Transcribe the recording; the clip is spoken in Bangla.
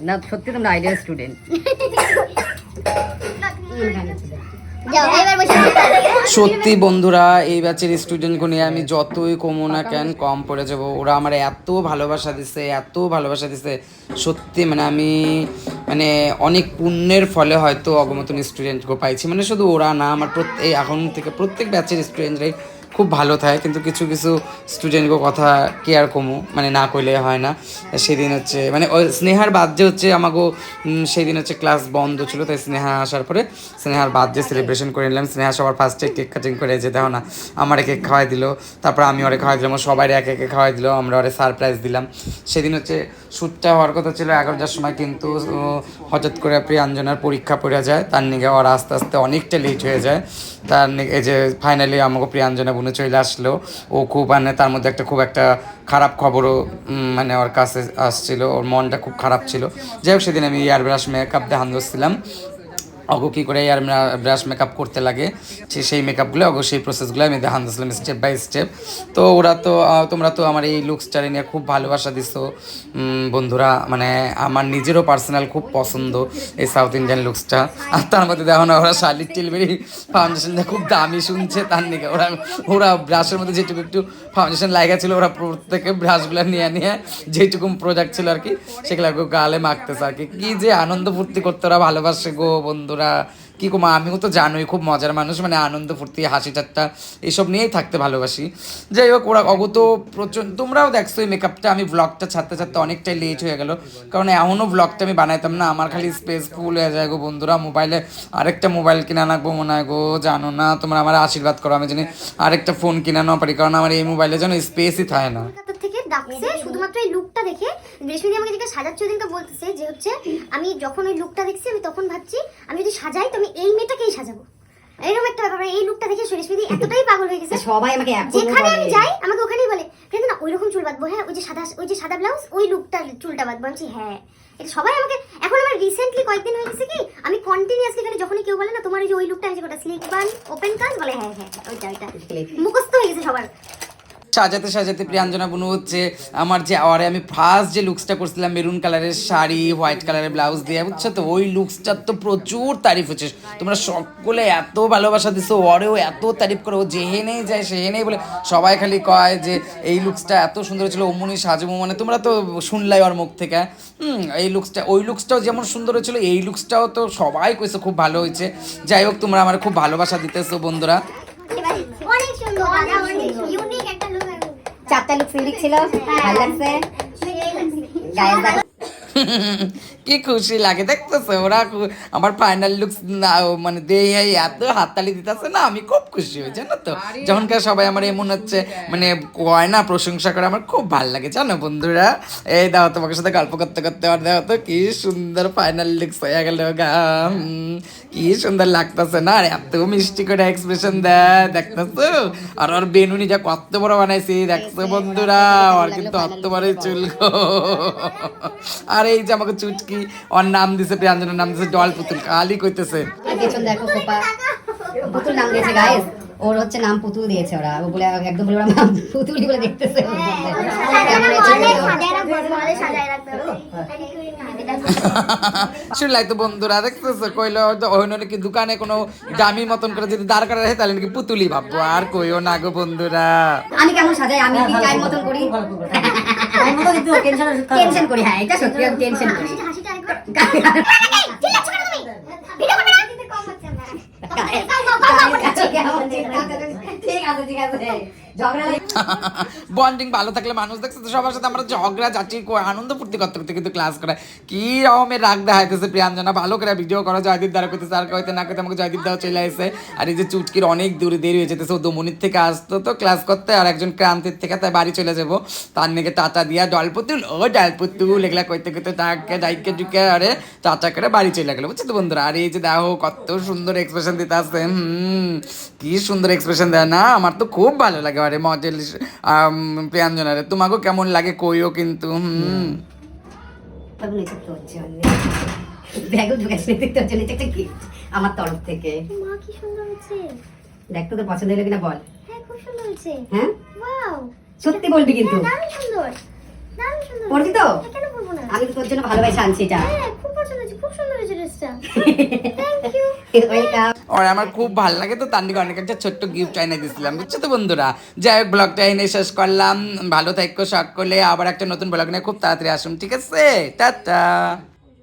না সত্যি তোমরা আইডিয়াল স্টুডেন্ট। সত্যি বন্ধুরা, এই ব্যাচের স্টুডেন্টকে নিয়ে আমি যতই কমো না কেন কম পড়ে যাব। ওরা আমার এত ভালোবাসা দিছে, এত ভালোবাসা দিছে, সত্যি মানে আমি মানে অনেক পুণ্যের ফলে হয়তো অগমতন স্টুডেন্টকে পাইছি। মানে শুধু ওরা না, আমার এখন থেকে প্রত্যেক ব্যাচের স্টুডেন্টরাই খুব ভালো থাকে, কিন্তু কিছু কিছু স্টুডেন্টকে কথা কেয়ার কমু মানে না করলে হয় না। সেদিন হচ্ছে মানে ওই স্নেহার বার্থডে হচ্ছে আমাকে, সেই দিন হচ্ছে ক্লাস বন্ধ ছিল, তাই স্নেহা আসার পরে স্নেহার বার্থডে সেলিব্রেশন করে নিলাম। স্নেহা সবার ফার্স্টে কেক কাটিং করে যে দেখো না আমার কেক খাওয়াই দিল, তারপর আমি ওরে খাওয়াই দিলাম, সবাই একে একে খাওয়াই দিল, আমরা ওরে সারপ্রাইজ দিলাম। সেদিন হচ্ছে শ্যুটটা হওয়ার কথা ছিল 11টার সময়, কিন্তু হঠাৎ করে প্রিয়াঞ্জনার পরীক্ষা পড়ে যায়, তার নিগে ওরা আস্তে আস্তে অনেকটা লেট হয়ে যায়। তার এই যে ফাইনালি আমাকে প্রিয়াঞ্জনা বোনে চলে আসলো। ও খুব মানে তার মধ্যে খুব একটা খারাপ খবরও মানে ওর কাছে আসছিল, ওর মনটা খুব খারাপ ছিল। যাই হোক সেদিন আমি এয়ার ব্রাশ মেকআপ দেখান দিচ্ছিলাম অগো কী করে এয়ার ব্রাশ মেকআপ করতে লাগে, সেই মেকআপগুলো অগো সেই প্রসেসগুলো আমি দেখান দিচ্ছিলাম স্টেপ বাই স্টেপ। তো ওরা তো তোমরা তো আমার এই লুকসটারে নিয়ে খুব ভালোবাসা দিছো বন্ধুরা, মানে আমার নিজেরও পার্সোনাল খুব পছন্দ এই সাউথ ইন্ডিয়ান লুকসটা। আর তার মধ্যে দেখো না ওরা শার্লিট টিলবেরি ফাউন্ডেশনটা খুব দামি শুনছে, তার নিকে ওরা ওরা ব্রাশের মধ্যে যেটুকু একটু ফাউন্ডেশন লাগা ছিল ওরা প্রত্যেকে ব্রাশগুলো নিয়ে নিয়ে যেটুকু প্রোডাক্ট ছিল আর কি সেগুলো গালে মাখতেছে আর কি। কি যে আনন্দ ফুর্তি করতে ওরা ভালোবাসে গো বন্ধুরা, কি কমা। আমিও তো জানোই খুব মজার মানুষ, মানে আনন্দ ফুর্তি হাসি ঠাট্টা এইসব নিয়েই থাকতে ভালোবাসি। যাই হোক ওরা অগত প্রচন্ড, তোমরাও দেখছো এই মেকআপটা আমি ব্লগটা ছাড়তে ছাড়তে অনেকটাই লেট হয়ে গেল, কারণ এমনও ব্লগটা আমি বানাইতাম না, আমার খালি স্পেস ফুল হয়ে যায় গো বন্ধুরা। মোবাইলে আরেকটা মোবাইল কিনা রাখবো মনে হয় গো, জানো না তোমরা আমার আশীর্বাদ করো আমি জানি আরেকটা ফোন কিনা না পারি, কারণ আমার এই মোবাইলে যেন স্পেসই থাকে না। ডাকছে শুধুমাত্র এই লুকটা দেখে। রেশমি আমাকে যেটা সাজাচ্ছ দিনটা বলতেছে যে হচ্ছে আমি যখন ওই লুকটা দেখছি আমি তখন ভাবছি আমি যদি সাজাই তো আমি এই মেয়েটাকেই সাজাবো, এরকম একটা ব্যাপার। এই লুকটা দেখে রেশমি এতটাই পাগল হয়ে গেছে, সবাই আমাকে যেখানে আমি যাই আমাকে ওখানেই বলে কিন্তু না ওইরকম চুল বাঁধবো, হ্যাঁ ওই যে সাদা ব্লাউজ ওই লুকটা চুলটা বাঁধবো। আমি হ্যাঁ এটা সবাই আমাকে এখন। আমার রিসেন্টলি কয়েকদিন হয়ে গেছে কি আমি কন্টিনিউয়াসলি এখানে যখনই কেউ বলে না তোমার ওই যে ওই লুকটা আছে ওটা স্লিক বান ওপেন কাজ বলে, হ্যাঁ হ্যাঁ ওইটা মুখস্থ হয়ে গেছে সবার। সাজাতে সাজাতে প্রিয়াঞ্জনা বুনু হচ্ছে আমার যে আরে আমি ফার্স্ট যে লুকসটা করছিলাম মেরুন কালারের শাড়ি হোয়াইট কালারের ব্লাউজ দিয়ে, বুঝছো তো ওই লুকসটার তো প্রচুর তারিফ হচ্ছে, তোমরা সকলে এত ভালোবাসা দিছো, ওরেও এত তারিফ করো, ও যেহেনেই যায় সেহেনেই বলে সবাই খালি কয় যে এই লুকসটা এত সুন্দর ছিল অমনি সাজবো, মানে তোমরা তো শুনলাই ওর মুখ থেকে। এই লুকসটা ওই লুকসটাও যেমন সুন্দর হয়েছিল এই লুকসটাও তো সবাই কইছে খুব ভালো হয়েছে। যাই হোক তোমরা আমার খুব ভালোবাসা দিতেছো বন্ধুরা। অনেক সুন্দর ইউনিক একটা লুক, চারটা লুক ইউনিক ছিল, ভালো লাগছে গাইস। কি খুশি লাগে দেখতেছে ওরা আমার ফাইনাল লুকস মানে দিয়ে এত হাততালি দিতেছে না, আমি খুব খুশি হই জানো তো। যখনকার সবাই আমার এমন হচ্ছে মানে কয় না প্রশংসা করে আমার খুব ভালো লাগে জানো বন্ধুরা। এই দাও তোমাকে সাথে গল্প করতে করতে আর দেখো তো কি সুন্দর ফাইনাল লুকস হয়ে গেল গা, কি সুন্দর লাগতেছে না, আর এত মিষ্টি করে এক্সপ্রেশন দেয় দেখতেছো। আর ওর বেনুনি যা কত বড় বানাইছি দেখছো বন্ধুরা, আর কিন্তু অত বড় চুল গো। আর এই যে আমাকে চুটকি ওর নাম দিছে প্রিয়াঞ্জনার নাম দিছে ডল পুতুল, কালি কইতেছে পেছন দেখো কোপা পুতুল নাম দিয়েছে গাইস, ওর হচ্ছে নাম পুতুল দিয়েছে ওরা, ও বলে একদম বলে ওরা পুতুলই বলে দেখতেছে। শুনলাই তো বন্ধুরা দেখতেছো, কইলো ওই নাকি দোকানে কোনো দামি মতন করে যদি দাঁড় করা রাখে তাহলে নাকি পুতুলি ভাববো, আর কইও না গো বন্ধুরা। আমি কেমন সাজাই, আমি কি টাইম মতন করি, টেনশন করি, হ্যাঁ এটা সত্যি আমি টেনশন করি। বন্ডিং ভালো থাকলে মানুষ দেখছে তো সবার সাথে আমরা ঝগড়া ঝাঁটি আনন্দ ফুর্তি করতে করতে কিন্তু ক্লাস করায় কি রকমের রাগ দেখাইতেছে প্রিয়াঞ্জনা, ভালো করে ভিডিও করা জয়দীপ দ্বারা করতেছে, আর কইতে না কইতে আমাকে জয়দীপ দাও চলে আসে। আর এই যে চুটকির অনেক দূরে দেরি হয়ে যেতেছে, ও দমনির থেকে আসতো তো ক্লাস করতে, আর একজন ক্রান্তির থেকে তাই বাড়ি চলে যাবো, তার নাকি টাটা দিয়া ডলপুতুল ও ডালপুতুল এগুলা কইতে কইতে তাকে ডাইকে ঢুকে আরে টাটা করে বাড়ি চলে গেলো, বুঝছো তো বন্ধুরা। আর এই যে দেখো কত সুন্দর এক্সপ্রেশন দিতে আসছে, কি সুন্দর এক্সপ্রেশন দেয় না, আমার তো খুব ভালো লাগে আরে মডেল প্রিয়াঞ্জনারে। তোমাকেও কেমন লাগে কইও কিন্তু। আমার তরফ থেকে মা কি সুন্দর হয়েছে, দেখ তো পছন্দ হলো কিনা বল। হ্যাঁ খুব সুন্দর হয়েছে, হ্যাঁ ওয়াও সত্যি বলবি কিন্তু দারুণ সুন্দর। দারুণ সুন্দর। পরবি তো? হ্যাঁ, কেন পরবো না? আমি তো তোর জন্য ভালোবাসা আনছি এটা। হ্যাঁ, খুব পছন্দ হয়েছে, খুব সুন্দর হয়েছে ড্রেসটা। Thank you. ওয়েলকাম। আর আমার খুব ভালো লাগে তো তার নিকে অনেক একটা ছোট্ট গিফট এনে দিয়েছিলাম, বুঝছো তো বন্ধুরা। যাই হোক, ব্লগটা এনে শেষ করলাম। ভালো থাকো সকলে, আবার একটা নতুন ব্লগ নিয়ে খুব তাড়াতাড়ি আসুন, ঠিক আছে? টাটা।